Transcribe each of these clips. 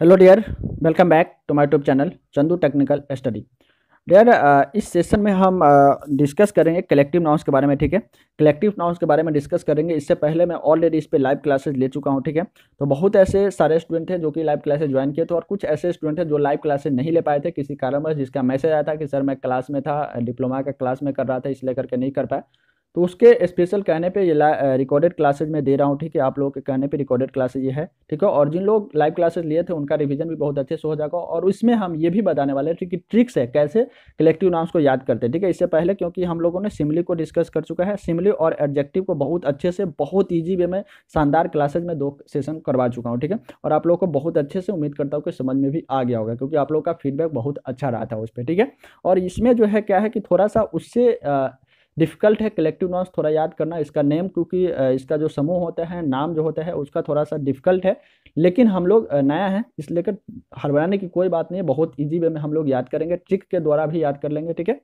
Hello dear, welcome back to my YouTube channel Chandu technical study. Dear, इस session में हम discuss करेंगे collective nouns के बारे में। ठीक है, कलेक्टिव नाउन्स के बारे में डिस्कस करेंगे। इससे पहले मैं ऑलरेडी इस पे लाइव क्लासेस ले चुका हूं। ठीक है, तो बहुत ऐसे सारे स्टूडेंट थे जो कि लाइव क्लासेस ज्वाइन किए थे और कुछ ऐसे स्टूडेंट थे जो लाइव क्लासेस नहीं ले पाए थे किसी कारणवश, जिसका मैसेज आया था कि सर मैं क्लास में था, डिप्लोमा का क्लास में कर रहा था, इसलिए करके नहीं कर पाया। तो उसके स्पेशल कहने पे ये रिकॉर्डेड क्लासेज में दे रहा हूँ। ठीक है, आप लोगों के कहने पे रिकॉर्डेड क्लासेज ये है। ठीक है, और जिन लोग लाइव क्लासेस लिए थे उनका रिवीजन भी बहुत अच्छे से हो जाएगा। और इसमें हम ये भी बताने वाले हैं कि ट्रिक्स है कैसे कलेक्टिव नाउन्स को याद करते हैं। ठीक है, इससे पहले क्योंकि हम लोगों ने सिमिली को डिस्कस कर चुका है, सिमिली और एडजेक्टिव को बहुत अच्छे से बहुत ईजी वे में शानदार क्लासेज में 2 सेशन करवा चुका हूँ। ठीक है, और आप लोगों को बहुत अच्छे से उम्मीद करता हूँ कि समझ में भी आ गया होगा, क्योंकि आप लोगों का फीडबैक बहुत अच्छा रहा था उस पर। ठीक है, और इसमें जो है क्या है कि थोड़ा सा उससे डिफिकल्ट है कलेक्टिव नाउन्स थोड़ा याद करना। इसका नेम, क्योंकि इसका जो समूह होता है, नाम जो होता है उसका थोड़ा सा डिफिकल्ट है, लेकिन हम लोग नया है इसलिए कर हड़बड़ाने की कोई बात नहीं है। बहुत इजी वे में हम लोग याद करेंगे, ट्रिक के द्वारा भी याद कर लेंगे। ठीक है,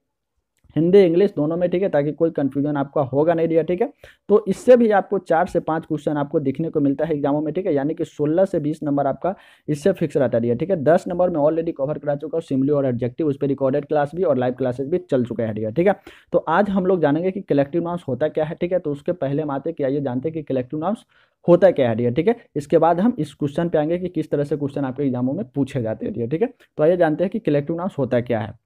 हिंदी इंग्लिश दोनों में। ठीक है, ताकि कोई कंफ्यूजन आपका होगा नहीं दिया। ठीक है, तो इससे भी आपको 4 से 5 क्वेश्चन आपको दिखने को मिलता है एग्जामों में। ठीक है, यानी कि 16 से 20 नंबर आपका इससे फिक्स रहता है। ठीक है, 10 नंबर में ऑलरेडी कवर करा चुका हूँ, सिमिली और एडजेक्टिव, उस पर रिकॉर्डेड क्लास भी और लाइव क्लासेस भी चल चुके हैं। ठीक है, तो आज हम लोग जानेंगे कि कलेक्टिव नाउन्स होता क्या है। ठीक है, तो उसके पहले हम आते कि आइए जानते हैं कि कलेक्टिव नाउन्स होता क्या है। ठीक है, इसके बाद हम इस क्वेश्चन पे आएंगे कि किस तरह से क्वेश्चन आपके एग्जामों में पूछे जाते हैं। ठीक है, तो आइए जानते हैं कि कलेक्टिव नाउन्स होता क्या है।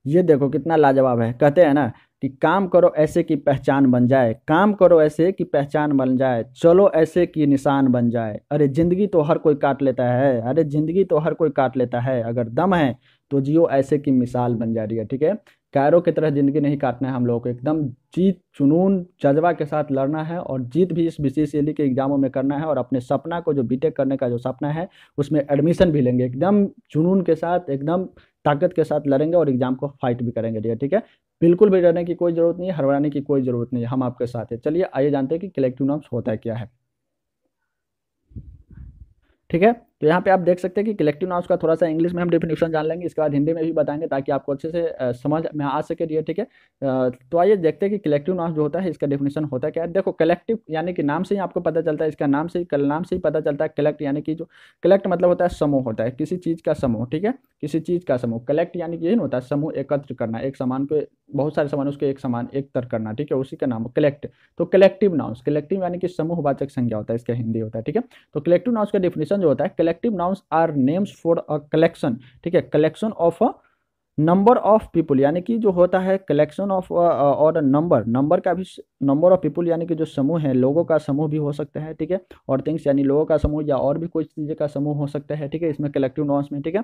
ये देखो कितना लाजवाब है। कहते हैं ना कि काम करो ऐसे की पहचान बन जाए, काम करो ऐसे की पहचान बन जाए, चलो ऐसे की निशान बन जाए। अरे जिंदगी तो हर कोई काट लेता है, अरे जिंदगी तो हर कोई काट लेता है, अगर दम है तो जियो ऐसे की मिसाल बन जा रही है। ठीक है, कैरों की तरह जिंदगी नहीं काटना है हम लोगों को, एकदम जीत जुनून जज्बा के साथ लड़ना है और जीत भी इस बीसीसीएल के एग्जामों में करना है। और अपने सपना को, जो बीटेक करने का जो सपना है, उसमें एडमिशन भी लेंगे एकदम जुनून के साथ, एकदम ताकत के साथ लड़ेंगे और एग्जाम को फाइट भी करेंगे। ठीक है, बिल्कुल भी डरने की कोई जरूरत नहीं है, हड़बड़ाने की कोई जरूरत नहीं है, हम आपके साथ हैं। चलिए आइए जानते हैं कि कलेक्टिव नाउन्स होता है क्या है। ठीक है, तो यहाँ पे आप देख सकते हैं कि कलेक्टिव नाउन्स का थोड़ा सा इंग्लिश में हम डेफिनेशन जान लेंगे, इसके बाद हिंदी में भी बताएंगे ताकि आपको अच्छे से समझ में आ सके। ठीक है, तो आइए देखते हैं कि कलेक्टिव नाउन्स जो होता है इसका डेफिनेशन होता है क्या है। देखो, कलेक्टिव यानी कि नाम से ही आपको पता चलता है, इसका नाम से ही नाम से ही पता चलता है। कलेक्ट यानी कि जो कलेक्ट मतलब होता है समूह, होता है किसी चीज का समूह। ठीक है, किसी चीज का समूह। कलेक्ट यानी कि यही होता है समूह एकत्र करना, एक सामान को, बहुत सारे सामान उसको एक समान एकत्र करना। ठीक है, उसी का नाम कलेक्ट। तो कलेक्टिव नाउन्स, कलेक्टिव यानी कि समूहवाचक संज्ञा होता है, इसका हिंदी होता है। ठीक है, तो कलेक्टिव नाउन्स का डेफिनेशन जो होता है, collective nouns are names for a collection. ठीक है, collection of a number of people, यानी कि जो होता है कलेक्शन ऑफ और नंबर, नंबर का भी, नंबर ऑफ पीपुल यानी कि जो समूह है, लोगों का समूह भी हो सकता है। ठीक है, और थिंग्स यानी लोगों का समूह या और भी कोई चीज़ें का समूह हो सकता है। ठीक है, इसमें कलेक्टिव नाउन्स में। ठीक है,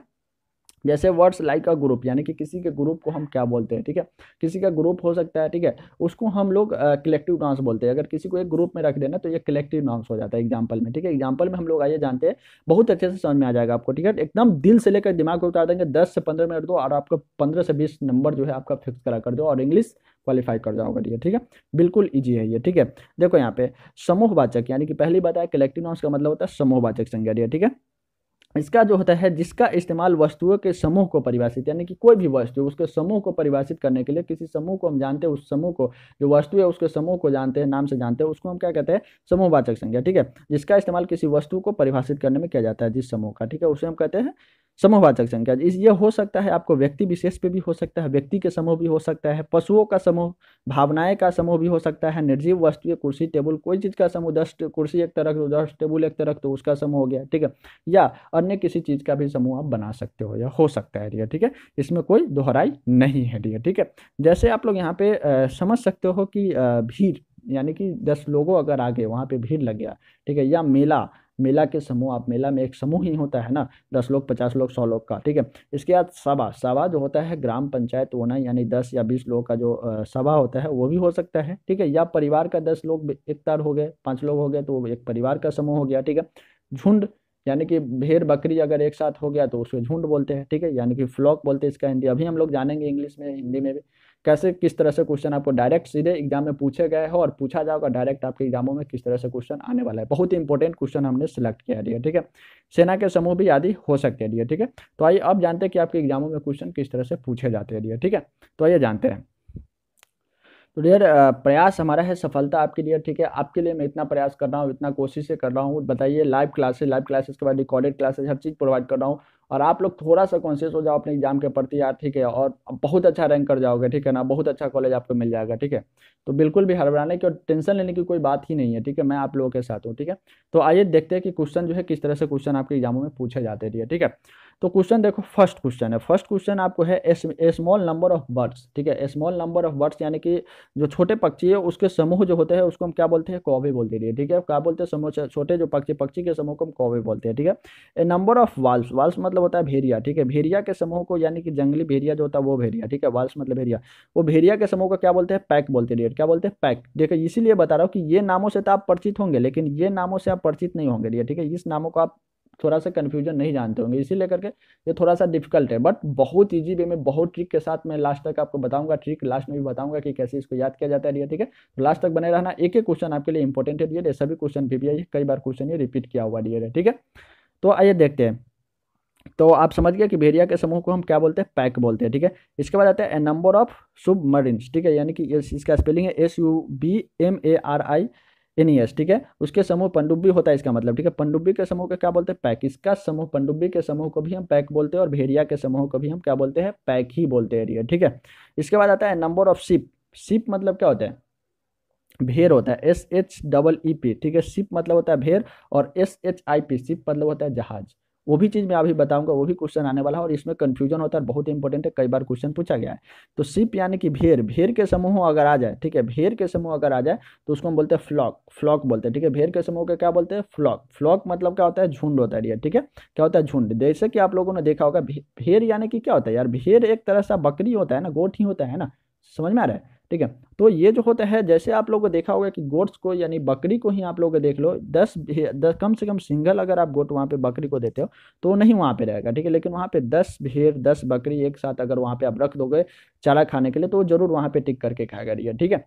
जैसे वर्ड्स लाइक अ ग्रुप, यानी कि किसी के ग्रुप को हम क्या बोलते हैं। ठीक है, किसी का ग्रुप हो सकता है। ठीक है, उसको हम लोग कलेक्टिव नाउन्स बोलते हैं। अगर किसी को एक ग्रुप में रख देना तो ये कलेक्टिव नाउन्स हो जाता है एग्जाम्पल में। ठीक है, एग्जाम्पल में हम लोग आइए जानते हैं, बहुत अच्छे से समझ में आ जाएगा आपको। ठीक है, एकदम दिल से लेकर दिमाग को उतार देंगे, 10 से 15 मिनट दो और आपका 15 से 20 नंबर जो है आपका फिक्स करा कर दो और इंग्लिश क्वालिफाई कर जाओगे। ठीक है, बिल्कुल ईजी है ये। ठीक है, देखो यहाँ पे समूहवाचक, यानी कि पहली बात है कलेक्टिव नाउन्स का मतलब होता है समूहवाचक संज्ञा। ठीक है, इसका जो होता है जिसका इस्तेमाल वस्तुओं के समूह को परिभाषित, यानी कि कोई भी वस्तु उसके समूह को परिभाषित करने के लिए, किसी समूह को हम जानते हैं, उस समूह को, जो वस्तु है उसके समूह को जानते हैं, नाम से जानते हैं, उसको हम क्या कहते हैं, समूहवाचक संज्ञा। ठीक है, जिसका इस्तेमाल किसी वस्तु को परिभाषित करने में किया जाता है, जिस समूह का। ठीक है, उसे हम कहते हैं समूहवाचक संज्ञा। इस ये हो सकता है आपको व्यक्ति विशेष पे भी हो सकता है, व्यक्ति के समूह भी हो सकता है, पशुओं का समूह, भावनाएं का समूह भी हो सकता है, निर्जीव वस्तु, कुर्सी टेबल, कोई चीज का समूह, 10 कुर्सी एक तरफ तो 10 टेबल एक तरफ तो उसका समूह हो गया। ठीक है, या अन्य किसी चीज का भी समूह आप बना सकते हो या हो सकता है। ठीक है, इसमें कोई दोहराई नहीं है। ठीक है, जैसे आप लोग यहाँ पे समझ सकते हो कि भीड़, यानी कि 10 लोगों अगर आगे वहाँ पे भीड़ लग गया। ठीक है, या मेला, मेला के समूह, आप मेला में एक समूह ही होता है ना, 10 लोग, 50 लोग, 100 लोग का। ठीक है, इसके बाद सभा, सभा जो होता है ग्राम पंचायत होना, यानी 10 या 20 लोगों का जो सभा होता है वो भी हो सकता है। ठीक है, या परिवार का 10 लोग एक तार हो गए, 5 लोग हो गए तो वो एक परिवार का समूह हो गया। ठीक है, झुंड, यानी कि भेड़ बकरी अगर एक साथ हो गया तो उसको झुंड बोलते हैं। ठीक है, यानी कि फ्लॉक बोलते हैं इसका हिंदी। अभी हम लोग जानेंगे इंग्लिश में, हिंदी में भी कैसे, किस तरह से क्वेश्चन आपको डायरेक्ट सीधे एग्जाम में पूछे गए हो और पूछा जाएगा डायरेक्ट आपके एग्जामों में, किस तरह से क्वेश्चन आने वाला है। बहुत ही इंपॉर्टेंट क्वेश्चन हमने सिलेक्ट किया है। ठीक है, सेना के समूह भी आदि हो सकते हैं। ठीक है, तो आइए अब जानते हैं कि आपके एग्जामों में क्वेश्चन किस तरह से पूछे जाते हैं। ठीक है, तो आइए जानते हैं। तो डियर प्रयास हमारा है सफलता आपके लिए, ठीक है। आपके लिए मैं इतना प्रयास कर रहा हूँ, इतना कोशिशें कर रहा हूँ, बताइए। लाइव क्लासेस के बाद रिकॉर्डेड क्लासेस, हर चीज़ प्रोवाइड कर रहा हूँ। और आप लोग थोड़ा सा कॉन्शियस हो जाओ अपने एग्जाम के प्रति यार, ठीक है। और बहुत अच्छा रैंक कर जाओगे, ठीक है ना। बहुत अच्छा कॉलेज आपको मिल जाएगा, ठीक है। तो बिल्कुल भी हड़बड़ाने की और टेंशन लेने की कोई बात ही नहीं है, ठीक है। मैं आप लोगों के साथ हूँ, ठीक है। तो आइए देखते हैं कि क्वेश्चन जो है किस तरह से क्वेश्चन आपके एग्जामों में पूछे जाते हैं, ठीक है। तो क्वेश्चन देखो, फर्स्ट क्वेश्चन है। फर्स्ट क्वेश्चन आपको है ए स्मॉल नंबर ऑफ बर्ड्स, ठीक है। ए स्मॉल नंबर ऑफ बर्ड्स यानी कि जो छोटे पक्षी है उसके समूह जो होते हैं उसको हम क्या बोलते हैं, कौवे बोलते हैं, ठीक है। क्या बोलते हैं, समूह छोटे जो पक्षी पक्षी के समूह को हम कौवे बोलते हैं, ठीक है। A number of Waals, Waals मतलब होता है भेड़िया, ठीक है। भेड़िया के समूह को यानी कि जंगली भेड़िया जो होता है वो भेड़िया, ठीक है। वाल्स मतलब भेड़िया, वो भेड़िया के समूह को क्या बोलते हैं, पैक बोलते हैं, क्या बोलते हैं, पैक। देखिए इसीलिए बता रहा हूँ कि ये नामों से तो आप परिचित होंगे, लेकिन ये नामों से आप परिचित नहीं होंगे, ठीक है। इस नामों को आप थोड़ा सा कंफ्यूजन नहीं जानते होंगे, इसीलिए करके ये थोड़ा सा डिफिकल्ट है। बट बहुत इजी वे में, बहुत ट्रिक के साथ मैं लास्ट तक आपको बताऊंगा, ट्रिक लास्ट में भी बताऊंगा कि कैसे इसको याद किया जाता है, ठीक है। तो लास्ट तक बने रहना, एक एक क्वेश्चन आपके लिए इंपॉर्टेंट है, ये सभी क्वेश्चन भी कई बार क्वेश्चन ये रिपीट किया हुआ है, ठीक है। तो आइए देखते हैं। तो आप समझ गए कि भेड़िया के समूह को हम क्या बोलते हैं, पैक बोलते हैं, ठीक है। इसके बाद आता है नंबर ऑफ सबमरीन्स, ठीक है। यानी कि इसका स्पेलिंग है SUBMARINES, ठीक है। उसके समूह पनडुब्बी होता है इसका मतलब, ठीक है। पनडुब्बी के समूह को क्या बोलते हैं, पैक। इसका समूह पनडुब्बी के समूह को भी हम पैक बोलते हैं, और भेड़िया के समूह को भी हम क्या बोलते हैं, पैक ही बोलते हैं, ठीक है। इसके बाद आता है नंबर ऑफ शिप। शिप मतलब क्या होता है, भेड़ होता है, SHEEP, ठीक है। शिप मतलब होता है भेड़, और SHIP शिप मतलब होता है जहाज। वो भी चीज़ मैं अभी बताऊंगा, वो भी क्वेश्चन आने वाला है, और इसमें कंफ्यूजन होता है, बहुत इंपॉर्टेंट है, कई बार क्वेश्चन पूछा गया है। तो शिप यानी कि भेड़, भेड़ के समूह अगर आ जाए, ठीक है, भेड़ के समूह अगर आ जाए तो उसको हम बोलते हैं फ्लॉक, फ्लॉक बोलते हैं, ठीक है। भेड़ के समूह को क्या बोलते हैं, फ्लॉक। फ्लॉक मतलब क्या होता है, झुंड होता है, ठीक है। क्या होता है, झुंड। जैसे कि आप लोगों ने देखा होगा, भेड़ यानी कि क्या होता है यार, भेड़ एक तरह से बकरी होता है ना, गोट ही होता है ना, समझ में आ रहा है, ठीक है। तो ये जो होता है, जैसे आप लोगों को देखा होगा कि गोट्स को यानी बकरी को ही आप लोग देख लो, 10 कम से कम सिंगल अगर आप गोट वहाँ पे बकरी को देते हो तो वो नहीं वहाँ पे रहेगा, ठीक है। लेकिन वहाँ पे 10 भेड़ 10 बकरी एक साथ अगर वहाँ पे आप रख दोगे चारा खाने के लिए, तो वो जरूर वहाँ पे टिक करके खाएगा, ठीक है।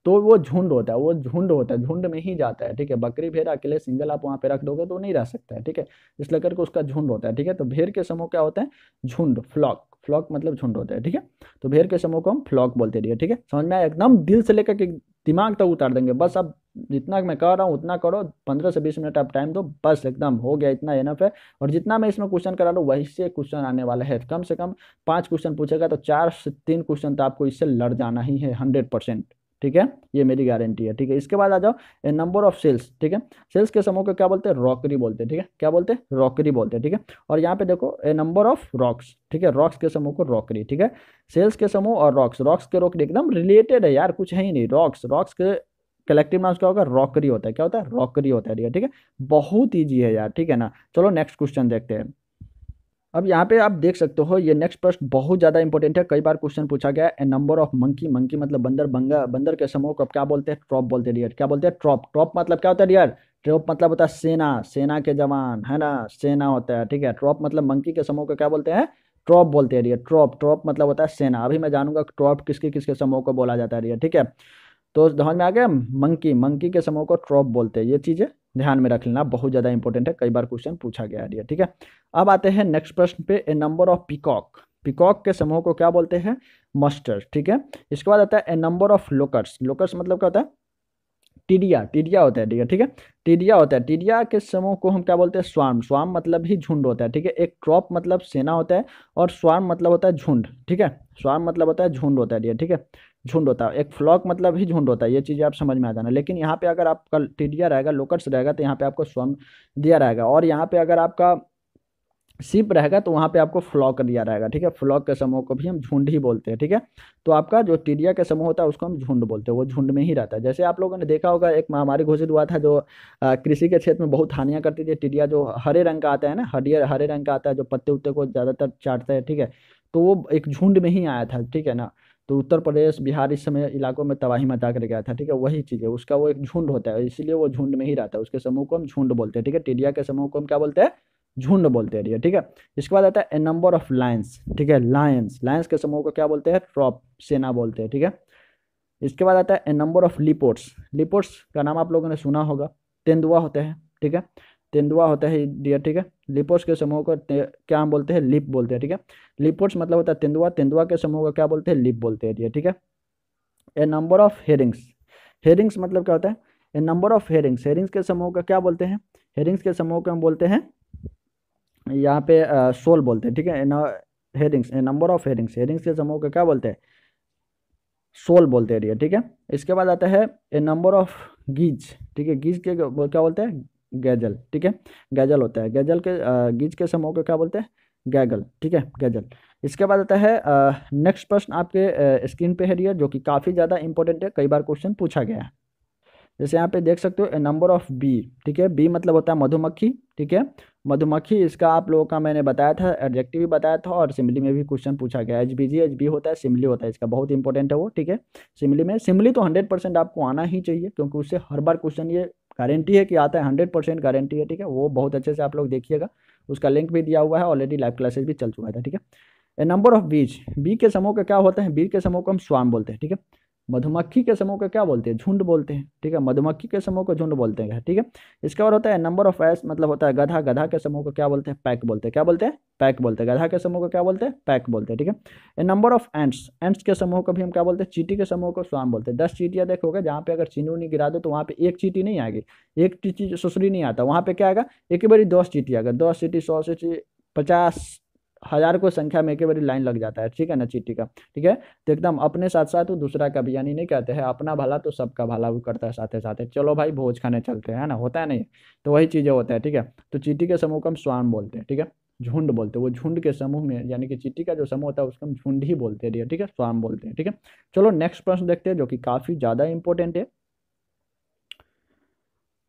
तो वो झुंड होता है, वो झुंड होता है, झुंड में ही जाता है, ठीक है। बकरी भेड़ अकेले सिंगल आप वहाँ पे रख दोगे तो नहीं रह सकता है, ठीक है। इसलिए करके उसका झुंड होता है, ठीक है। तो भेड़ के समूह क्या होता है, झुंड, फ्लॉक। फ्लॉक मतलब झुंड होता है, ठीक है। तो भेड़ के समूह को हम फ्लॉक बोलते रहिए, ठीक है। समझ में आया, एकदम दिल से लेकर के दिमाग तक उतार देंगे, बस अब जितना मैं कह रहा हूँ उतना करो, 15 से 20 मिनट आप टाइम दो, बस एकदम हो गया, इतना एनफ है। और जितना मैं इसमें क्वेश्चन करा लूँ वही से क्वेश्चन आने वाला है, कम से कम 5 क्वेश्चन पूछेगा तो 4 से 3 क्वेश्चन तो आपको इससे लड़ जाना ही है, 100%, ठीक है। ये मेरी गारंटी है, ठीक है। इसके बाद आ जाओ नंबर ऑफ सेल्स, ठीक है। सेल्स के समूह को क्या बोलते हैं, रॉकरी बोलते हैं, ठीक है। क्या बोलते हैं, रॉकरी बोलते हैं, ठीक है। और यहाँ पे देखो ए नंबर ऑफ रॉक्स, ठीक है। रॉक्स के समूह को रॉकरी, ठीक है। सेल्स के समूह और रॉक्स, रॉक्स के रॉकरी एकदम रिलेटेड है यार, कुछ है ही नहीं। रॉक्स, रॉक्स के कलेक्टिव नाम क्या होगा, रॉकरी होता है। क्या होता है, रॉकरी होता है, ठीक है। बहुत ईजी है यार, ठीक है ना। चलो नेक्स्ट क्वेश्चन देखते हैं। अब यहाँ पे आप देख सकते हो, ये नेक्स्ट प्रश्न बहुत ज्यादा इंपॉर्टेंट है, कई बार क्वेश्चन पूछा गया है। A number of monkey, monkey मतलब बंदर, बंदर के समूह को क्या बोलते हैं, ट्रॉप बोलते हैं, डियर। क्या बोलते हैं, ट्रॉप। ट्रॉप मतलब क्या होता है डियर, ट्रॉप मतलब होता है सेना, सेना के जवान, है ना, सेना होता है, ठीक है। ट्रॉप मतलब मंकी के समूह को क्या बोलते हैं, ट्रॉप बोलते हैं, डियर। ट्रॉप, ट्रॉप मतलब होता है सेना। अभी मैं जानूंगा ट्रॉप किसके किसके समूह को बोला जाता है, डियर, ठीक है। तो समझ में आ गया, मंकी, मंकी के समूह को ट्रॉप बोलते हैं। ये चीजें ध्यान में रख लेना, बहुत ज्यादा इंपॉर्टेंट है, कई बार क्वेश्चन पूछा गया है, ठीक है। अब आते हैं नेक्स्ट प्रश्न पे, ए नंबर ऑफ पीकॉक। पीकॉक के समूह को क्या बोलते हैं, मस्टर, ठीक है। इसके बाद आता है ए नंबर ऑफ लोकर्स। लोकर्स मतलब क्या होता है, टिडिया, टिडिया होता है, ठीक है। टिडिया होता है, टिडिया के समूह को हम क्या बोलते हैं, स्वार्म। स्वार्म मतलब ही झुंड होता है, ठीक है। एक ट्रॉप मतलब सेना होता है, और स्वार्म मतलब होता है झुंड, ठीक है। स्वार्म मतलब होता है झुंड होता है, ठीक है। झुंड होता है, एक फ्लॉक मतलब ही झुंड होता है, ये चीज़ें आप समझ में आ जाना। लेकिन यहाँ पे अगर आपका टिडिया रहेगा, लोकर्स रहेगा, तो यहाँ पे आपको स्वार्म दिया रहेगा। और यहाँ पे अगर आपका सिप रहेगा तो वहाँ पे आपको फ्लॉक दिया रहेगा, ठीक है। फ्लॉक के समूह को भी हम झुंड ही बोलते हैं, ठीक है। तो आपका जो टिडिया का समूह होता है उसको हम झुंड बोलते हैं, वो झुंड में ही रहता है। जैसे आप लोगों ने देखा होगा, एक महामारी घोषित हुआ था जो कृषि के क्षेत्र में बहुत हानियां करती थी। टिडिया जो हरे रंग का आता है ना, हरियर हरे रंग का आता है, जो पत्ते उत्ते को ज्यादातर चाटता है, ठीक है। तो वो एक झुंड में ही आया था, ठीक है ना। तो उत्तर प्रदेश बिहार इस समय इलाकों में तबाही मचा कर गया था, ठीक है। वही चीज़ है, उसका वो एक झुंड होता है, इसीलिए वो झुंड में ही रहता है, उसके समूह को हम झुंड बोलते हैं, ठीक है। टिडिया के समूह को हम क्या बोलते हैं, झुंड बोलते हैं, ठीक है। इसके बाद आता है ए नंबर ऑफ लायंस, ठीक है। लायंस, लायंस के समूह को क्या बोलते हैं, ट्रॉप, सेना बोलते हैं, ठीक है। इसके बाद आता है ए नंबर ऑफ लिपोर्ट्स। लिपोर्ट्स का नाम आप लोगों ने सुना होगा, तेंदुआ होते हैं, ठीक है। तेंदुआ होता है डियर, ठीक है। लिपोर्ट्स के समूह को क्या हम बोलते हैं, लिप बोलते हैं, ठीक है। लिपोर्ट्स मतलब होता है तेंदुआ, तेंदुआ के समूह को क्या बोलते हैं, लिप बोलते हैं डियर, ठीक है। A number of Hering's. Hering's मतलब क्या होता है? A number of Hering's. Hering's के समूह का क्या बोलते हैं? हेरिंग्स के समूह को हम बोलते हैं यहाँ पे सोल बोलते हैं, ठीक है। Hering's, A number of Hering's. Hering's के समूह को क्या बोलते हैं? सोल बोलते हैं, ठीक है। इसके बाद आता है ए नंबर ऑफ गीज, ठीक है। गीज के क्या बोलते हैं? गैजल, ठीक है। गैजल होता है, गैजल के गीज के समूह को क्या बोलते हैं? गैगल, ठीक है, गैजल। इसके बाद आता है नेक्स्ट प्रश्न आपके स्क्रीन पे है दिया, जो कि काफ़ी ज़्यादा इंपॉर्टेंट है, कई बार क्वेश्चन पूछा गया है। जैसे यहाँ पे देख सकते हो, ए नंबर ऑफ बी, ठीक है। बी मतलब होता है मधुमक्खी, ठीक है। मधुमक्खी, इसका आप लोगों का मैंने बताया था, एडजेक्टिव भी बताया था, और सिमिली में भी क्वेश्चन पूछा गया है। एचबीजी, एचबी होता है, सिमिली होता है, इसका बहुत इंपॉर्टेंट है वो, ठीक है। सिमिली में, सिमिली तो 100% आपको आना ही चाहिए, क्योंकि उससे हर बार क्वेश्चन ये गारंटी है कि आता है, 100% गारंटी है, ठीक है। वो बहुत अच्छे से आप लोग देखिएगा, उसका लिंक भी दिया हुआ है, ऑलरेडी लाइव क्लासेस भी चल चुका था, ठीक है। ए नंबर ऑफ बीज। बी के समूह का क्या होता है? बी के समूह को हम स्वार्म बोलते हैं, ठीक है। मधुमक्खी के समूह को क्या बोलते हैं? झुंड बोलते हैं, ठीक है। मधुमक्खी के समूह को झुंड बोलते हैं, ठीक है। इसके बाद होता है नंबर ऑफ एस, मतलब होता है गधा। गधा के समूह को क्या बोलते हैं? पैक बोलते हैं। क्या बोलते हैं? पैक बोलते हैं। गधा के समूह को क्या बोलते हैं? पैक बोलते हैं, ठीक है। A number of ants. Ants के समूह को भी हम क्या बोलते हैं? चींटी के समूह को स्वार्म बोलते हैं। 10 चींटियां देखोगे, जहाँ पे अगर चीनी उनी गिरा दो तो वहाँ पे एक चींटी नहीं आएगी, एक चींटी सुसरी नहीं आता, वहाँ पे क्या आएगा? एक बारी 10 चींटी आएगा, 10 चींटी, 100 चींटी, 50, हजार को संख्या में एक बारी लाइन लग जाता है, ठीक है ना, चींटी का, ठीक है। तो एकदम अपने साथ साथ वो दूसरा का भी, यानी नहीं कहते हैं अपना भला तो सबका भला भी करता है साथे साथे, चलो भाई भोज खाने चलते हैं, है ना, होता है नहीं? तो वही चीजें होता है, ठीक है। तो चींटी के समूह को हम स्वार्म बोलते हैं, ठीक है। झुंड बोलते हैं, वो झुंड के समूह में, यानी कि चींटी का जो समूह होता है उसको हम झुंड ही बोलते हैं, ठीक है, स्वार्म बोलते हैं, ठीक है। चलो नेक्स्ट प्रश्न देखते हैं, जो कि काफी ज्यादा इंपॉर्टेंट है।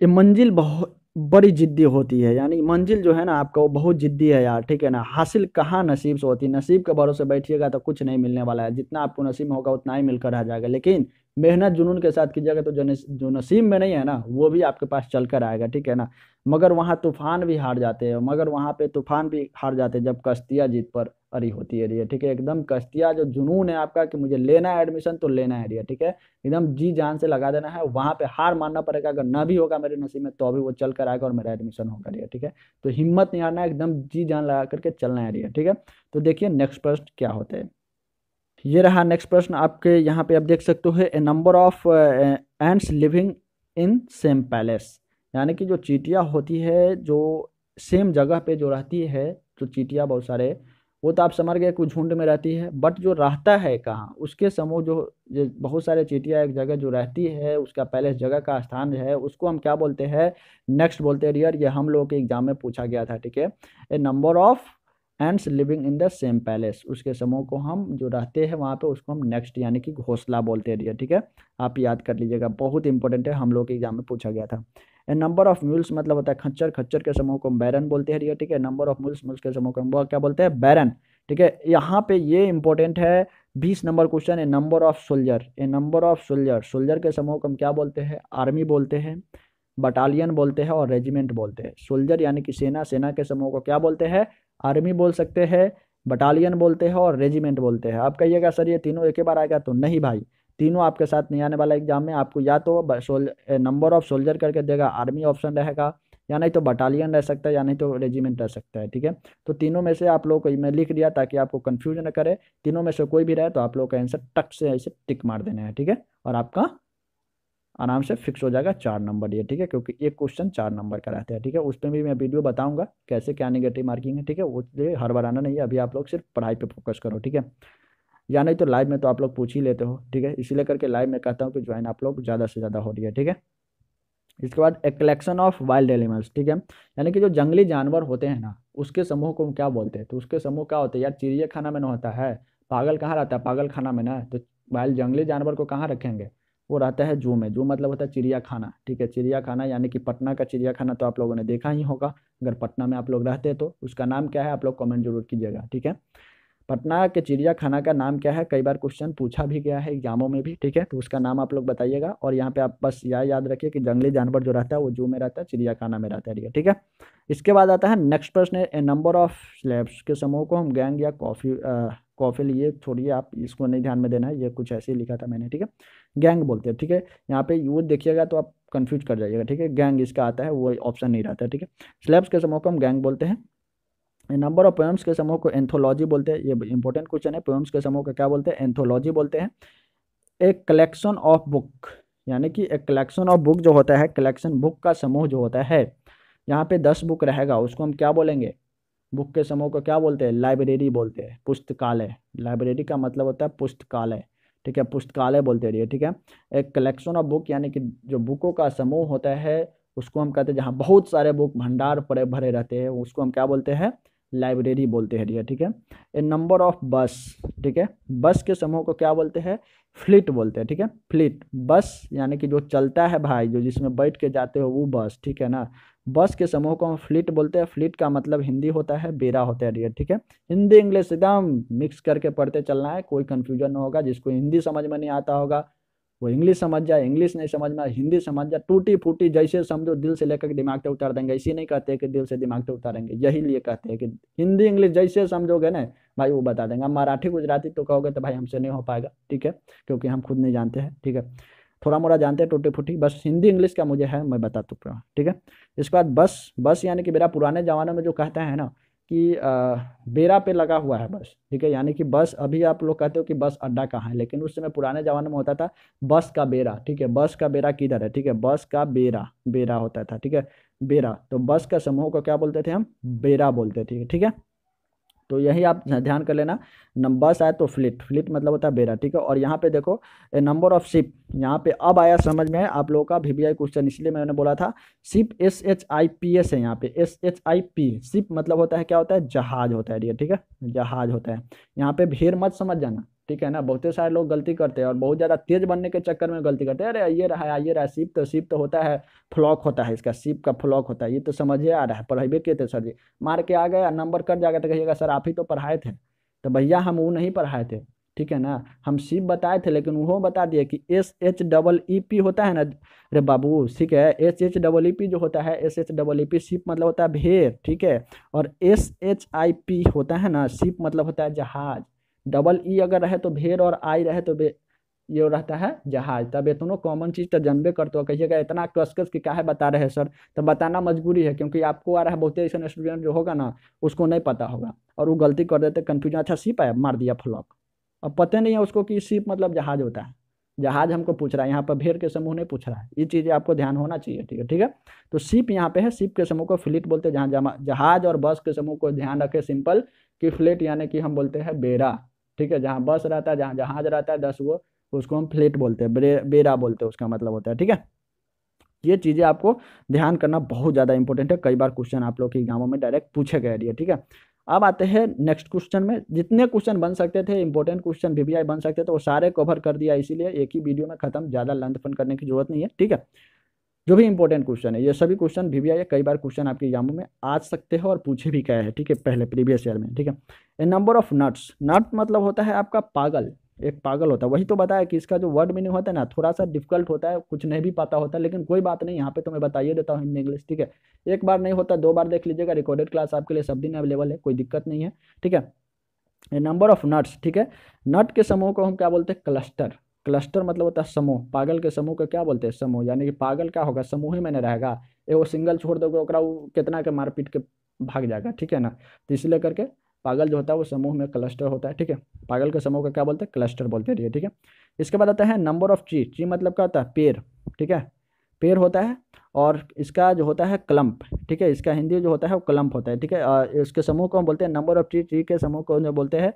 ये मंजिल बहुत बड़ी जिद्दी होती है, यानी मंजिल जो है ना आपका, वो बहुत जिद्दी है यार, ठीक है ना। हासिल कहाँ नसीब से होती है? नसीब के भरोसे बैठिएगा तो कुछ नहीं मिलने वाला है, जितना आपको नसीब में होगा उतना ही मिलकर रह जाएगा। लेकिन मेहनत जुनून के साथ कीजिएगा तो जो नसीब में नहीं है ना, वो भी आपके पास चल कर आएगा, ठीक है ना। मगर वहाँ तूफान भी हार जाते हैं, मगर वहाँ पे तूफान भी हार जाते हैं जब कश्तियाँ जीत पर अड़ी होती है, ठीक है। एकदम कश्तियाँ, जो जुनून है आपका कि मुझे लेना है एडमिशन तो लेना है, ठीक है, एकदम जी जान से लगा देना है। वहां पे हार मानना पड़ेगा, अगर ना भी होगा मेरे नसीब में तो अभी वो चल कर आएगा और मेरा एडमिशन होगा, ठीक है। तो हिम्मत नहीं हारना है, एकदम जी जान लगा करके चलना है, ठीक है। तो देखिए नेक्स्ट प्रश्न क्या होता है। ये रहा नेक्स्ट प्रश्न आपके, यहाँ पे आप देख सकते हो, a number of ends living in same palace. यानी कि जो चींटियाँ होती है, जो सेम जगह पे जो रहती है, जो चींटियाँ बहुत सारे, वो तो आप समझ गए कुछ झुंड में रहती है, बट जो रहता है कहाँ, उसके समूह, जो बहुत सारे चींटियाँ एक जगह जो रहती है, उसका पैलेस जगह का स्थान है, उसको हम क्या बोलते हैं? नेक्स्ट बोलते हैं डियर। ये हम लोगों के एग्जाम में पूछा गया था, ठीक है। A number of ends living in the same palace, उसके समूह को हम, जो रहते हैं वहाँ पे, उसको हम नेक्स्ट यानी कि घोंसला बोलते हैं डियर, ठीक है। आप याद कर लीजिएगा, बहुत इंपॉर्टेंट है, हम लोग के एग्जाम में पूछा गया था। ए नंबर ऑफ म्यूल्स मतलब होता है खच्चर। खच्चर के समूह को हम बैरन बोलते हैं, ठीक है। नंबर ऑफ म्यूल्स, म्यूल्स के समूह को हम क्या बोलते हैं? बैरन, ठीक है। यहाँ पे ये इंपॉर्टेंट है, 20 number question. A number of soldier. A number of soldier, soldier के समूह को हम क्या बोलते हैं? आर्मी बोलते हैं, बटालियन बोलते हैं, और रेजिमेंट बोलते हैं। सोल्जर यानी कि सेना, सेना के समूह को क्या बोलते हैं? आर्मी बोल सकते हैं, बटालियन बोलते हैं, और रेजिमेंट बोलते हैं। आप कहिएगा सर ये तीनों एक ही बार आएगा, तो नहीं भाई, तीनों आपके साथ नहीं आने वाला एग्जाम में। आपको या तो नंबर ऑफ सोल्जर करके देगा, आर्मी ऑप्शन रहेगा, या नहीं तो बटालियन रह सकता है, या नहीं तो रेजिमेंट रह सकता है, ठीक है। तो तीनों में से आप लोग को मैं लिख दिया ताकि आपको कंफ्यूज न करे। तीनों में से कोई भी रहे तो आप लोग का आंसर टक से ऐसे टिक मार देना है, ठीक है। और आपका आराम से फिक्स हो जाएगा 4 नंबर, ये ठीक है, क्योंकि एक क्वेश्चन 4 नंबर का रहता है, ठीक है। उस पर भी मैं वीडियो बताऊंगा कैसे क्या नेगेटिव मार्किंग है, ठीक है। वो हर बार आना नहीं है, अभी आप लोग सिर्फ पढ़ाई पे फोकस करो, ठीक है। या नहीं तो लाइव में तो आप लोग पूछ ही लेते हो, ठीक है, इसीलिए करके लाइव में कहता हूँ कि ज्वाइन आप लोग ज़्यादा से ज़्यादा हो रही है, ठीक है। इसके बाद a collection of wild animals, ठीक है। यानी कि जो जंगली जानवर होते हैं ना, उसके समूह को हम क्या बोलते हैं? तो उसके समूह क्या होते हैं यार? चिड़िया खाना में ना होता है, पागल कहाँ रहता है? पागल खाना में ना। तो वाइल्ड जंगली जानवर को कहाँ रखेंगे? वो रहता है जू में। जू मतलब होता है चिड़िया खाना, ठीक है। चिड़िया खाना यानी कि पटना का चिड़िया खाना तो आप लोगों ने देखा ही होगा, अगर पटना में आप लोग रहते हैं तो। उसका नाम क्या है आप लोग कमेंट जरूर कीजिएगा, ठीक है। पटना के चिड़िया खाना का नाम क्या है? कई बार क्वेश्चन पूछा भी गया है एग्जामों में भी, ठीक है। तो उसका नाम आप लोग बताइएगा, और यहाँ पे आप बस यह याद रखिए कि जंगली जानवर जो रहता है वो जू में रहता है, चिड़िया खाना में रहता है, ठीक है। इसके बाद आता है नेक्स्ट प्रश्न है, ए नंबर ऑफ स्लैब्स के समूह को हम गैंग या कॉफिल, ये छोड़िए, आप इसको नहीं ध्यान में देना है, ये कुछ ऐसे ही लिखा था मैंने, ठीक है। गैंग बोलते हैं, ठीक है। यहाँ पे यूथ देखिएगा तो आप कंफ्यूज कर जाइएगा, ठीक है। गैंग इसका आता है, वो ऑप्शन नहीं रहता है, ठीक है। स्लैब्स के समूह को हम गैंग बोलते हैं। नंबर ऑफ पोएम्स के समूह को एंथोलॉजी बोलते हैं, ये इंपॉर्टेंट क्वेश्चन है। पोएम्स के समूह को क्या बोलते हैं? एंथोलॉजी बोलते हैं। एक कलेक्शन ऑफ बुक, यानी कि एक कलेक्शन ऑफ बुक जो होता है, कलेक्शन बुक का समूह जो होता है, यहाँ पे 10 बुक रहेगा, उसको हम क्या बोलेंगे? बुक के समूह को क्या बोलते हैं? लाइब्रेरी बोलते हैं, पुस्तकालय। लाइब्रेरी का मतलब होता है पुस्तकालय, ठीक है, पुस्तकालय बोलते रहिए, ठीक है। एक कलेक्शन ऑफ बुक यानी कि जो बुकों का समूह होता है उसको हम कहते हैं, जहाँ बहुत सारे बुक भंडार पड़े भरे रहते हैं उसको हम क्या बोलते हैं? लाइब्रेरी बोलते हैं रिया, ठीक है। ए नंबर ऑफ बस, ठीक है, बस के समूह को क्या बोलते हैं? फ्लीट बोलते हैं, ठीक है। फ्लीट, बस यानी कि जो चलता है भाई, जो जिसमें बैठ के जाते हो वो बस, ठीक है ना। बस के समूह को हम फ्लीट बोलते हैं। फ्लीट का मतलब हिंदी होता है, बेड़ा होता है डियर, ठीक है। हिंदी इंग्लिश एकदम मिक्स करके पढ़ते चलना है, कोई कंफ्यूजन ना होगा। जिसको हिंदी समझ में नहीं आता होगा वो इंग्लिश समझ जाए, इंग्लिश नहीं समझ में हिंदी समझ जाए, टूटी फूटी जैसे समझो, दिल से लेकर दिमाग तक उतार देंगे। इसी नहीं कहते कि दिल से दिमाग तक उतारेंगे, यही लिए कहते हैं कि हिंदी इंग्लिश जैसे समझोगे ना भाई वो बता देंगे। हम मराठी गुजराती तो कहोगे तो भाई हमसे नहीं हो पाएगा, ठीक है, क्योंकि हम खुद नहीं जानते हैं, ठीक है। थोड़ा मोड़ा जानते हैं टूटी फूटी, बस हिंदी इंग्लिश का मुझे है, मैं बता दूँ, ठीक है। इसके बाद बस, बस यानी कि मेरा पुराने ज़माने में जो कहता है ना कि बेड़ा पे लगा हुआ है बस, ठीक है, यानी कि बस, अभी आप लोग कहते हो कि बस अड्डा कहाँ है, लेकिन उस समय पुराने ज़माने में होता था बस का बेड़ा, ठीक है। बस का बेड़ा किधर है, ठीक है, बस का बेड़ा, बेड़ा होता था, ठीक है, बेड़ा। तो बस का समूह को क्या बोलते थे हम? बेड़ा बोलते थे, ठीक है। तो यही आप ध्यान कर लेना। बस आए तो फ्लीट, फ्लीट मतलब होता है बेड़ा, ठीक है। और यहाँ पे देखो नंबर ऑफ शिप, यहाँ पे अब आया समझ में आप लोगों का वीवीआई क्वेश्चन, इसलिए मैंने बोला था शिप, SHIPS है यहाँ पे, SHIP, शिप मतलब होता है क्या होता है? जहाज होता है ये, ठीक है, जहाज होता है। यहाँ पे भीड़ मत समझ जाना, ठीक है ना। बहुत सारे लोग गलती करते हैं और बहुत ज़्यादा तेज बनने के चक्कर में गलती करते हैं। अरे ये रहा शिप, तो शिप तो होता है फ्लॉक होता है, इसका शिप का फ्लॉक होता है, ये तो समझे आ रहा है, पढ़ाई किए थे सर जी। मार के आ गया नंबर कट जाएगा तो कहिएगा सर आप ही तो पढ़ाए थे। तो भैया हम वो नहीं पढ़ाए थे, ठीक है ना। हम शिप बताए थे लेकिन वो बता दिए कि SHEEP होता है ना। अरे बाबू ठीक है, SHEEP जो होता है, SHEEP शिप मतलब होता है भेड़, ठीक है। और SHIP होता है ना, शिप मतलब होता है जहाज। डबल ई अगर रहे तो भेड़ और आई रहे तो ये रहता है जहाज। तब ये दोनों कॉमन चीज तो जानबे करते हो, कहिएगा इतना कस कस के काहे बता रहे हैं सर। तो बताना मजबूरी है, क्योंकि आपको आ रहा है, बहुत ऐसे स्टूडेंट जो होगा ना उसको नहीं पता होगा और वो गलती कर देते, कंफ्यूजन, अच्छा शिप है मार दिया फ्लॉक। अब पता नहीं है उसको कि शिप मतलब जहाज होता है। जहाज हमको पूछ रहा है, यहाँ पर भेड़ के समूह नहीं पूछ रहा है। ये चीजें आपको ध्यान होना चाहिए, ठीक है, ठीक है। तो शिप यहाँ पे है, शिप के समूह को फ्लीट बोलते हैं। जहाँ जहाज और बस के समूह को ध्यान रखे सिंपल कि फ्लीट यानी कि हम बोलते हैं बेड़ा, ठीक है। जहाँ बस रहता है, जहाँ जहाज रहता है 10 वो, उसको हम फ्लीट बोलते हैं, बेड़ा बोलते हैं, उसका मतलब होता है, ठीक है। ये चीजें आपको ध्यान करना बहुत ज्यादा इंपॉर्टेंट है, कई बार क्वेश्चन आप लोग के एग्जामों में डायरेक्ट पूछे गए हैं, ठीक है। अब आते हैं नेक्स्ट क्वेश्चन में। जितने क्वेश्चन बन सकते थे, इंपॉर्टेंट क्वेश्चन वीवीआई बन सकते थे, वो सारे कवर कर दिया, इसीलिए एक ही वीडियो में खत्म, ज्यादा लेंथ फन करने की जरूरत नहीं है, ठीक है। जो भी इंपॉर्टेंट क्वेश्चन है, ये सभी क्वेश्चन वीवीआई कई बार क्वेश्चन आपके एग्जामों में आ सकते हैं और पूछे भी गए हैं, ठीक है, पहले प्रीवियस ईयर में, ठीक है। ए नंबर ऑफ नट्स, नट मतलब होता है आपका पागल, एक पागल होता है। वही तो बताया कि इसका जो वर्ड मीनिंग होता है ना थोड़ा सा डिफिकल्ट होता है, कुछ नहीं भी पता होता, लेकिन कोई बात नहीं, यहाँ पे तो मैं बताइए देता हूँ हिंदी इंग्लिश, ठीक है। एक बार नहीं होता 2 बार देख लीजिएगा, रिकॉर्डेड क्लास आपके लिए सब दिन अवेलेबल है, कोई दिक्कत नहीं है, ठीक है। नंबर ऑफ नट्स, ठीक है। नट के समूह को हम क्या बोलते हैं? क्लस्टर। क्लस्टर मतलब होता है समूह। पागल के समूह को क्या बोलते हैं? समूह। यानी कि पागल क्या होगा? समूह ही में नहीं रहेगा, एगो सिंगल छोड़ दोगे ओकरा वो कितना के मारपीट के भाग जाएगा, ठीक है ना। तो इसलिए करके पागल जो होता है वो समूह में क्लस्टर होता है, ठीक है। पागल के समूह का क्या बोलते हैं? क्लस्टर बोलते हैं, ठीक है। इसके बाद आता है नंबर ऑफ ट्री। ट्री मतलब क्या होता है? पेड़, ठीक है, पेड़ होता है। और इसका जो होता है क्लम्प, ठीक है, इसका हिंदी जो होता है वो क्लम्प होता है, ठीक है। इसके समूह को हम बोलते हैं नंबर ऑफ ट्री। ट्री के समूह को जो बोलते हैं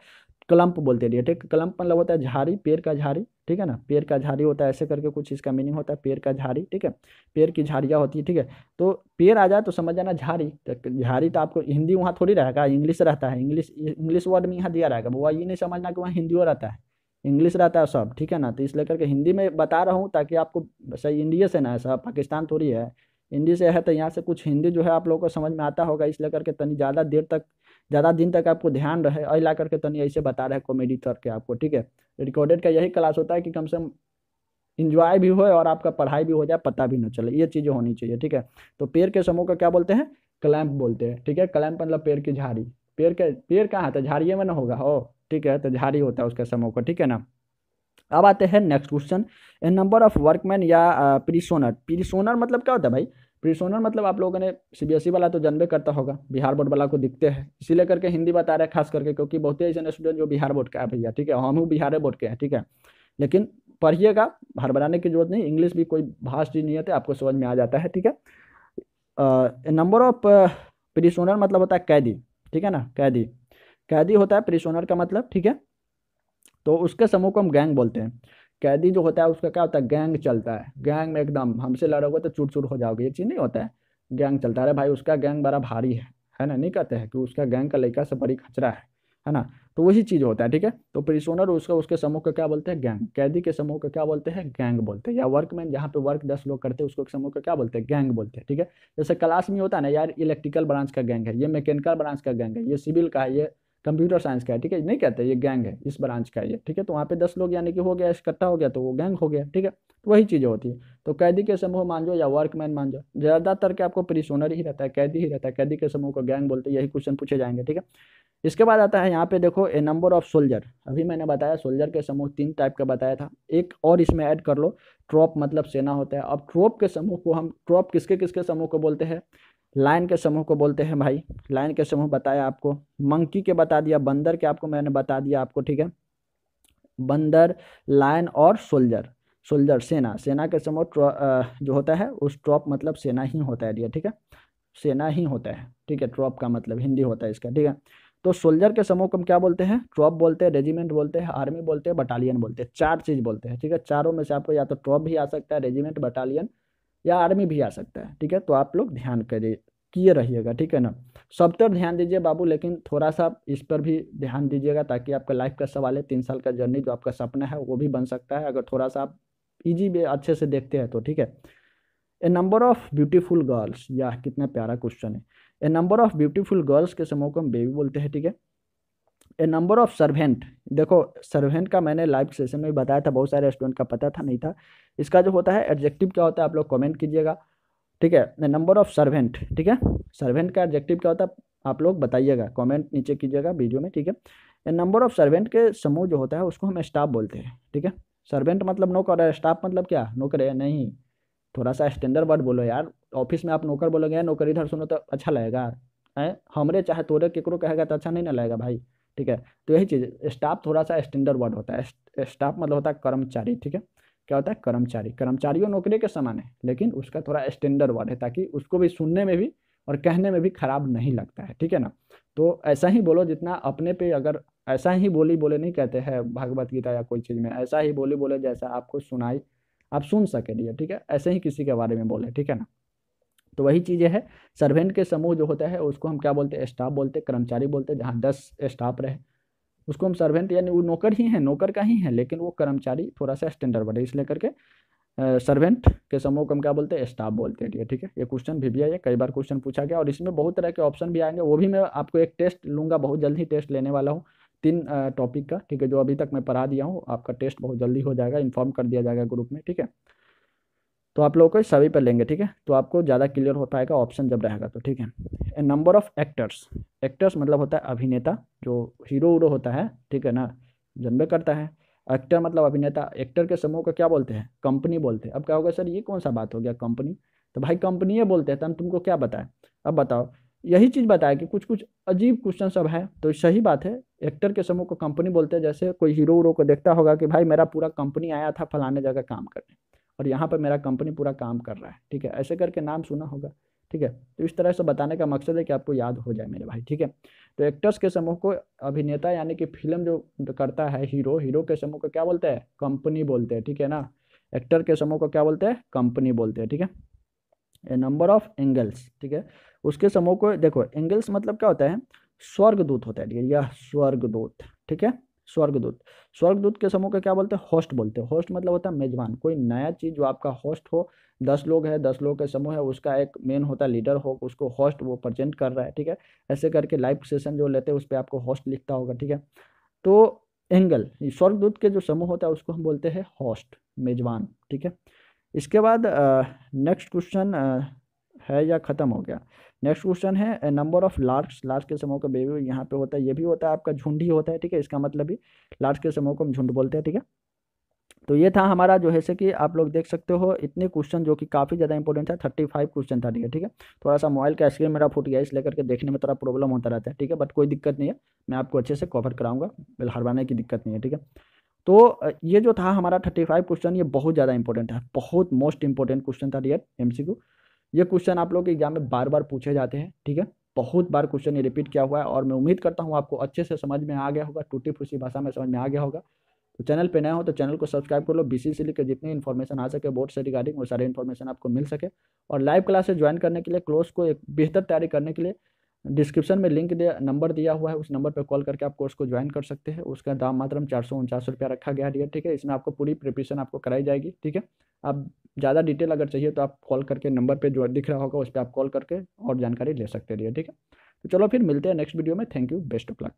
क्लम्प बोलते हैं, ठीक। क्लम्प मतलब होता है झाड़ी, पेड़ का झाड़ी, ठीक है ना। पेड़ का झाड़ी होता है, ऐसे करके कुछ इसका मीनिंग होता है, पेड़ का झाड़ी, ठीक है। पेड़ की झाड़ियाँ होती है, ठीक है। तो पेड़ आ जाए तो समझ जाना झाड़ी। तो झाड़ी तो आपको हिंदी वहाँ थोड़ी रहेगा, इंग्लिश रहता है, इंग्लिश इंग्लिश वर्ड में यहाँ दिया रहेगा, वो ये नहीं समझना कि वहाँ हिंदी रहता है, इंग्लिश रहता है सब, ठीक है ना। तो इसलिए करके हिंदी में बता रहा हूँ ताकि आपको सही, इंडिया से ना है साहब, पाकिस्तान थोड़ी है, हिंदी से है, तो यहाँ से कुछ हिंदी जो है आप लोगों को समझ में आता होगा, इसलिए करके तनी ज़्यादा देर तक, ज़्यादा दिन तक आपको ध्यान रहे, और ला करके तनी ऐसे बता रहे कॉमेडी करके आपको, ठीक है। रिकॉर्डेड का यही क्लास होता है कि कम से कम इंजॉय भी हो और आपका पढ़ाई भी हो जाए, पता भी ना चले, ये चीज़ें होनी चाहिए, ठीक है। तो पेड़ के समूह का क्या बोलते हैं? क्लैंप बोलते हैं, ठीक है। क्लैंप मतलब पेड़ की झाड़ी। पेड़ कहाँ है? तो झाड़िए में ना होगा हो, ठीक है, तो झाड़ी होता है उसके समूह का, ठीक है ना। अब आते हैं next question. A number of workman या प्रिसोनर। प्रिसोनर मतलब क्या होता है भाई? प्रिसोनर मतलब आप लोगों ने सीबीएसई वाला तो जानबे करता होगा, बिहार बोर्ड वाला को दिखते हैं, इसीलिए करके हिंदी बता रहे हैं खास करके, क्योंकि बहुत ही ऐसे स्टूडेंट जो बिहार बोर्ड का है भैया, ठीक है, हम बिहार बोर्ड के हैं, ठीक है। लेकिन पढ़िएगा, हड़बड़ाने की जरूरत नहीं, इंग्लिश भी कोई भाषा चीज नहीं है, आपको समझ में आ जाता है, ठीक है। नंबर ऑफ प्रिजनर मतलब होता है कैदी, ठीक है ना, कैदी, कैदी होता है प्रिजनर का मतलब, ठीक है। तो उसके समूह को हम गैंग बोलते हैं। कैदी जो होता है उसका क्या होता है, गैंग चलता है, गैंग में एकदम हमसे लड़ोगे तो चूर चूर हो जाओगे, ये चीज नहीं होता है, गैंग चलता है। अरे भाई उसका गैंग बड़ा भारी है ना, नहीं कहते हैं कि उसका गैंग का लड़का से बड़ी खचरा है ना। तो वही चीज होता है, ठीक है। तो प्रिजनर उसका उसके समूह को क्या बोलते हैं, गैंग। कैदी के समूह को क्या बोलते हैं, गैंग बोलते हैं। या वर्कमैन जहाँ पे वर्क 10 लोग करते हैं उसको समूह को क्या बोलते हैं, गैंग बोलते हैं, ठीक है। जैसे क्लास में होता है ना यार, इलेक्ट्रिकल ब्रांच का गैंग है, ये मैकेनिकल ब्रांच का गैंग है, ये सिविल का है, ये कंप्यूटर साइंस का है, ठीक है, नहीं कहते ये गैंग है, इस ब्रांच का है ये, ठीक है। तो वहाँ पे 10 लोग यानी कि हो गया, इकट्ठा हो गया तो वो गैंग हो गया, ठीक है। तो वही चीजें होती है। तो कैदी के समूह मान जाओ या वर्कमैन मान जाओ, ज्यादातर के आपको प्रिजनर ही रहता है, कैदी ही रहता है, कैदी के समूह को गैंग बोलते हैं, यही क्वेश्चन पूछे जाएंगे, ठीक है। इसके बाद आता है यहाँ पे देखो, ए नंबर ऑफ सोल्जर। अभी मैंने बताया सोल्जर के समूह 3 टाइप का बताया था, एक और इसमें ऐड कर लो, ट्रॉप मतलब सेना होता है। अब ट्रॉप के समूह को हम, ट्रॉप किसके किसके समूह को बोलते हैं, लायन के समूह को बोलते हैं भाई। लायन के समूह बताया आपको, मंकी के बता दिया, बंदर के आपको मैंने बता दिया आपको, ठीक है। बंदर, लायन और सोल्जर। सोल्जर सेना, सेना के समूह जो होता है उस ट्रॉप मतलब सेना ही होता है, ठीक है, सेना ही होता है, ठीक है। ट्रॉप का मतलब हिंदी होता है इसका, ठीक है। तो सोल्जर के समूह को हम क्या बोलते हैं, ट्रॉप बोलते हैं, रेजिमेंट बोलते हैं, आर्मी बोलते हैं, बटालियन बोलते हैं, 4 चीज बोलते हैं, ठीक है। चारों में से आपको या तो ट्रॉप भी आ सकता है, रेजिमेंट, बटालियन या आर्मी भी आ सकता है, ठीक है। तो आप लोग ध्यान करिए, किए रहिएगा, ठीक है ना। सब तर ध्यान दीजिए बाबू, लेकिन थोड़ा सा इस पर भी ध्यान दीजिएगा ताकि आपका लाइफ का सवाल है, 3 साल का जर्नी जो आपका सपना है वो भी बन सकता है, अगर थोड़ा सा आप इजी वे अच्छे से देखते हैं तो, ठीक है। A number of beautiful girls, या कितना प्यारा क्वेश्चन है। A number of beautiful girls के समूह को हम बेबी बोलते हैं, ठीक है। ए नंबर ऑफ सर्वेंट, देखो सर्वेंट का मैंने लाइव सेशन में भी बताया था, बहुत सारे स्टूडेंट का पता था नहीं था। इसका जो होता है एडजेक्टिव क्या होता है आप लोग कमेंट कीजिएगा, ठीक है। नंबर ऑफ सर्वेंट, ठीक है, सर्वेंट का एडजेक्टिव क्या होता है आप लोग बताइएगा, कमेंट नीचे कीजिएगा वीडियो में, ठीक है। नंबर ऑफ सर्वेंट के समूह जो होता है उसको हम स्टाफ बोलते हैं, ठीक है। सर्वेंट मतलब नौकर है, स्टाफ मतलब क्या, नौकर है नहीं, थोड़ा सा स्टैंडर्ड वर्ड बोलो यार। ऑफिस में आप नौकर बोलोगे, नौकर इधर सुनो तो अच्छा लगेगा है, हमरे चाहे तोरे केकरो कहेगा तो अच्छा नहीं ना लगेगा भाई, ठीक है। तो यही चीज़, स्टाफ थोड़ा सा स्टैंडर्ड वर्ड होता है, स्टाफ मतलब होता है कर्मचारी, ठीक है। क्या होता है, कर्मचारी, कर्मचारियों नौकरी के समान है लेकिन उसका थोड़ा स्टैंडर्ड वर्ड है ताकि उसको भी सुनने में भी और कहने में भी खराब नहीं लगता है, ठीक है ना। तो ऐसा ही बोलो जितना अपने पे, अगर ऐसा ही बोली बोले नहीं कहते हैं भागवत गीता या कोई चीज़ में, ऐसा ही बोली बोले जैसा आपको सुनाई आप सुन सके लिए, ठीक है, ऐसे ही किसी के बारे में बोले, ठीक है ना। तो वही चीज़ें है, सर्वेंट के समूह जो होता है उसको हम क्या बोलते हैं, स्टाफ बोलते हैं, कर्मचारी बोलते हैं, जहाँ 10 स्टाफ रहे उसको हम सर्वेंट, यानी वो नौकर ही है, नौकर का ही है लेकिन वो कर्मचारी थोड़ा सा स्टैंडर्ड वर्ड है, इसलिए करके सर्वेंट के समूह को हम क्या बोलते हैं, स्टाफ बोलते हैं, ठीक है। ये क्वेश्चन भी है, ये कई बार क्वेश्चन पूछा गया और इसमें बहुत तरह के ऑप्शन भी आएंगे, वो भी मैं आपको एक टेस्ट लूंगा, बहुत जल्द ही टेस्ट लेने वाला हूँ 3 टॉपिक का, ठीक है, जो अभी तक मैं पढ़ा दिया हूँ, आपका टेस्ट बहुत जल्दी हो जाएगा, इन्फॉर्म कर दिया जाएगा ग्रुप में, ठीक है। तो आप लोगों को सभी पर लेंगे, ठीक है, तो आपको ज़्यादा क्लियर हो पाएगा ऑप्शन जब रहेगा तो, ठीक है। नंबर ऑफ एक्टर्स, एक्टर्स मतलब होता है अभिनेता, जो हीरो वीरो होता है, ठीक है ना, जन्मे करता है। एक्टर मतलब अभिनेता, एक्टर के समूह को क्या बोलते हैं, कंपनी बोलते हैं। अब क्या होगा सर ये कौन सा बात हो गया कंपनी, तो भाई कंपनी ये बोलते हैं, तो हम तुमको क्या बताएं, अब बताओ, यही चीज़ बताया कि कुछ कुछ अजीब क्वेश्चन सब है, तो सही बात है, एक्टर के समूह को कंपनी बोलते हैं। जैसे कोई हीरो वीरो को देखता होगा कि भाई मेरा पूरा कंपनी आया था फलाने जगह काम करने और यहाँ पर मेरा कंपनी पूरा काम कर रहा है, ठीक है, ऐसे करके नाम सुना होगा, ठीक है। तो इस तरह से बताने का मकसद है कि आपको याद हो जाए मेरे भाई, ठीक है। तो एक्टर्स के समूह को, अभिनेता यानी कि फिल्म जो करता है हीरो, हीरो के समूह को क्या बोलते हैं, कंपनी बोलते हैं, ठीक है ना। एक्टर के समूह को क्या बोलते हैं, कंपनी बोलते हैं, ठीक है। ए नंबर ऑफ एंगल्स, ठीक है, उसके समूह को देखो, एंगल्स मतलब क्या होता है, स्वर्गदूत होता है, ठीक है, यह स्वर्गदूत, ठीक है, स्वर्गदूत। स्वर्गदूत के समूह को क्या बोलते हैं, होस्ट बोलते हैं। होस्ट मतलब होता है मेजबान, कोई नया चीज जो आपका होस्ट हो, 10 लोग है, 10 लोग का समूह है, उसका एक मेन होता है लीडर हो, उसको होस्ट वो प्रेजेंट कर रहा है, ठीक है। ऐसे करके लाइव सेशन जो लेते हैं उस पर आपको होस्ट लिखता होगा, ठीक है। तो एंगल, स्वर्गदूत के जो समूह होता है उसको हम बोलते हैं होस्ट, मेजबान, ठीक है। इसके बाद नेक्स्ट क्वेश्चन है या खत्म हो गया, नेक्स्ट क्वेश्चन है नंबर ऑफ लार्क्स, लार्क्स के समूह का बेबी यहाँ पे होता है, ये भी होता है आपका झुंड ही होता है, ठीक है, इसका मतलब भी लार्क्स के समूह को हम झुंड बोलते हैं, ठीक है। तो ये था हमारा जो है से कि आप लोग देख सकते हो इतने क्वेश्चन जो कि काफ़ी ज़्यादा इंपॉर्टेंट था, 35 क्वेश्चन था, ठीक है। थोड़ा सा मोबाइल का स्क्रीन मेरा फूट गया इसलिए करके देखने में थोड़ा प्रॉब्लम होता रहता है, ठीक है, बट कोई दिक्कत नहीं है, मैं आपको अच्छे से कवर कराऊंगा, बिल हरवाने की दिक्कत नहीं है, ठीक है। तो ये जो था हमारा 35 क्वेश्चन, ये बहुत ज़्यादा इंपॉर्टेंट है, बहुत मोस्ट इंपॉर्टेंट क्वेश्चन था डियर एमसीक्यू। ये क्वेश्चन आप लोग के एग्जाम में बार बार पूछे जाते हैं, ठीक है, बहुत बार क्वेश्चन ये रिपीट किया हुआ है, और मैं उम्मीद करता हूँ आपको अच्छे से समझ में आ गया होगा, टूटी फूसी भाषा में समझ में आ गया होगा। तो चैनल पे नए हो तो चैनल को सब्सक्राइब कर लो, बीसीसी से लेकर जितनी इन्फॉर्मेशन आ सके बोर्ड से रिगार्डिंग वो सारे इन्फॉर्मेशन आपको मिल सके। और लाइव क्लासेस ज्वाइन करने के लिए, क्लोज को एक बेहतर तैयारी करने के लिए डिस्क्रिप्शन में लिंक दिया, नंबर दिया हुआ है, उस नंबर पर कॉल करके आप कोर्स को ज्वाइन कर सकते हैं। उसका दाम मात्र 449 रुपया रखा गया है, ठीक है। इसमें आपको पूरी प्रिपरेशन आपको कराई जाएगी, ठीक है। आप ज़्यादा डिटेल अगर चाहिए तो आप कॉल करके नंबर पे जो दिख रहा होगा उस पर आप कॉल करके और जानकारी ले सकते हैं, ठीक है। तो चलो फिर मिलते हैं नेक्स्ट वीडियो में। Thank you, best of luck.